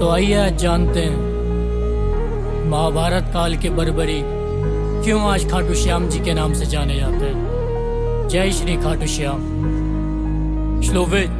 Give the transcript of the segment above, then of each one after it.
तो आइए आज जानते हैं महाभारत काल के बर्बरी क्यों आज खाटू श्याम जी के नाम से जाने जाते हैं। जय श्री खाटू श्याम। श्लोवेज।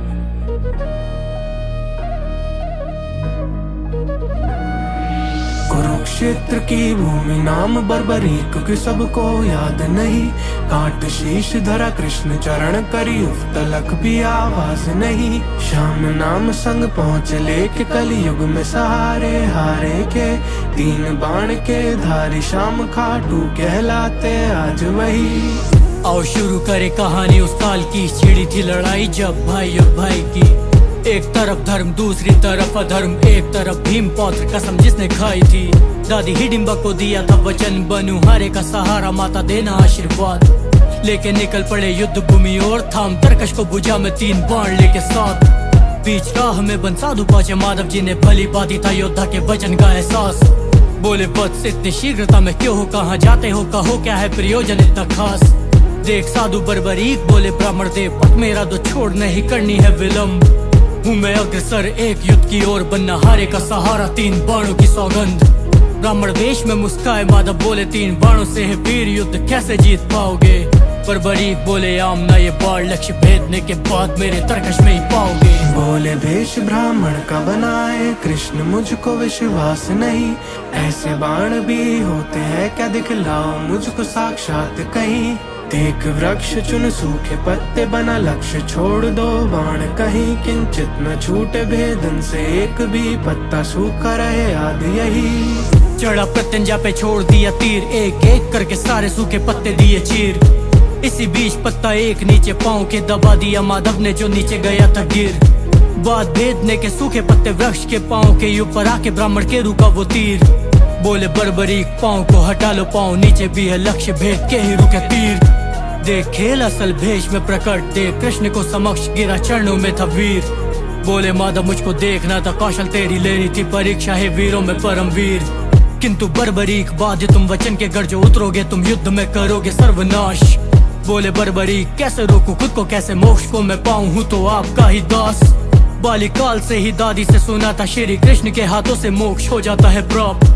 कुरुक्षेत्र की भूमि नाम बर्बरी, क्योंकि सबको याद नहीं। काट शीश धरा कृष्ण चरण करी, उफ तलक भी आवाज नहीं। श्याम नाम संग पहुँच लेके कलयुग में सहारे हारे के। 3 बाण के धारी श्याम खाटू कहलाते आज वही। आओ शुरू करे कहानी उस काल की। छिड़ी थी लड़ाई जब भाई और भाई की। एक तरफ धर्म दूसरी तरफ अधर्म। एक तरफ भीम पौत्र कसम जिसने खाई थी। दादी हिडिंबा को दिया था वचन, बनू हारे का सहारा माता देना आशीर्वाद। लेके निकल पड़े युद्ध भूमि और थाम तरकश को बुझा में 3 बाण लेके साथ। बीच राह में बन साधु पहुंचे माधव जी ने भली बाती था योद्धा के वचन का एहसास। बोले वत्स इतनी शीघ्रता में क्यों हो, कहाँ जाते हो, कहो क्या है प्रयोजन इतना खास। देख साधु बर्बरीक बोले ब्राह्मण देव, पथ मेरा तो छोड़ नहीं करनी है विलम्ब। हूँ मैं अग्रसर एक युद्ध की ओर, बनना हारे का सहारा 3 बाणों की सौगंध। ब्राह्मण वेश में मुस्काए माधव बोले, 3 बाणों से है वीर युद्ध कैसे जीत पाओगे। बर्बरीक बोले आमना ये बाण लक्ष्य भेदने के बाद मेरे तरकश में ही पाओगे। बोले भेष ब्राह्मण का बनाए कृष्ण मुझको विश्वास नहीं। ऐसे बाण भी होते हैं क्या, दिखलाओ मुझको साक्षात कहीं। देख वृक्ष चुन सूखे पत्ते बना लक्ष्य, छोड़ दो बाण कहीं। किंचित न छूटे भेदन से एक भी पत्ता, सूखा रहे याद यही। चढ़ा प्रत्यंजा पे छोड़ दिया तीर, एक एक करके सारे सूखे पत्ते दिए चीर। इसी बीच पत्ता एक नीचे पांव के दबा दिया माधव ने जो नीचे गया था गिर। बात भेदने के सूखे पत्ते वृक्ष के पांव के ऊपर आके ब्राह्मण के रुका वो तीर। बोले बर्बरीक पांव को हटा लो, पांव नीचे भी है लक्ष्य भेद के ही रुके तीर। देख खेल असल भेष में प्रकट, देख कृष्ण को समक्ष गिरा चरणों में था वीर। बोले माधव मुझको देखना था कौशल तेरी लेनी थी परीक्षा है वीरों में परम वीर। किंतु बर्बरीक बाध्य तुम वचन के गर्जो, उतरोगे तुम युद्ध में करोगे सर्वनाश। बोले बर्बरीक कैसे रोकूं खुद को, कैसे मोक्ष को मैं पाऊं, हूं तो आपका ही दास। बालिकाल से ही दादी से सुना था श्री कृष्ण के हाथों से मोक्ष हो जाता है प्राप्त।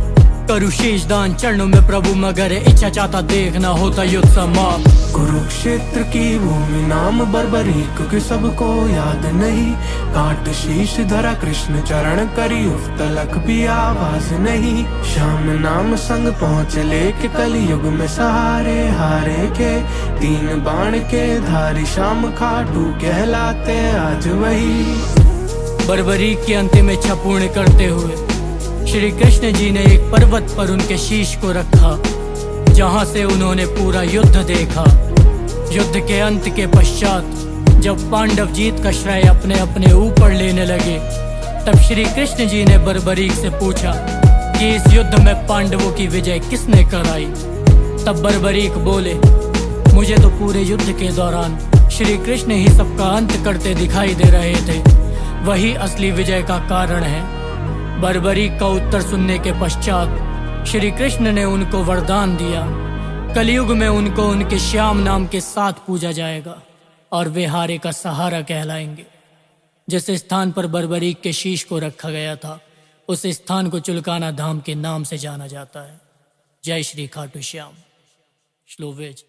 करूं शीश दान चरणों में प्रभु, मगर इच्छा चाहता देखना होता युद्ध समाप्त। कुरुक्षेत्र की भूमि नाम बर्बरी, क्योंकि सबको याद नहीं। काट शीश धरा कृष्ण चरण करी, उफ तलक भी आवाज नहीं। श्याम नाम संग पहुँच लेके कलयुग में सहारे हारे के। 3 बाण के धारी श्याम खाटू कहलाते आज वही। बर्बरी की अंतिम इच्छा पूर्ण करते हुए श्री कृष्ण जी ने एक पर्वत पर उनके शीश को रखा, जहां से उन्होंने पूरा युद्ध देखा। युद्ध के अंत के पश्चात जब पांडव जीत का श्रेय अपने अपने ऊपर लेने लगे, तब श्री कृष्ण जी ने बर्बरीक से पूछा कि इस युद्ध में पांडवों की विजय किसने कराई। तब बर्बरीक बोले, मुझे तो पूरे युद्ध के दौरान श्री कृष्ण ही सबका अंत करते दिखाई दे रहे थे, वही असली विजय का कारण है। बर्बरीक का उत्तर सुनने के पश्चात श्री कृष्ण ने उनको वरदान दिया, कलयुग में उनको उनके श्याम नाम के साथ पूजा जाएगा और वे हारे का सहारा कहलाएंगे। जिस स्थान पर बर्बरीक के शीश को रखा गया था, उस स्थान को चुलकाना धाम के नाम से जाना जाता है। जय श्री खाटू श्याम। श्लोवेज।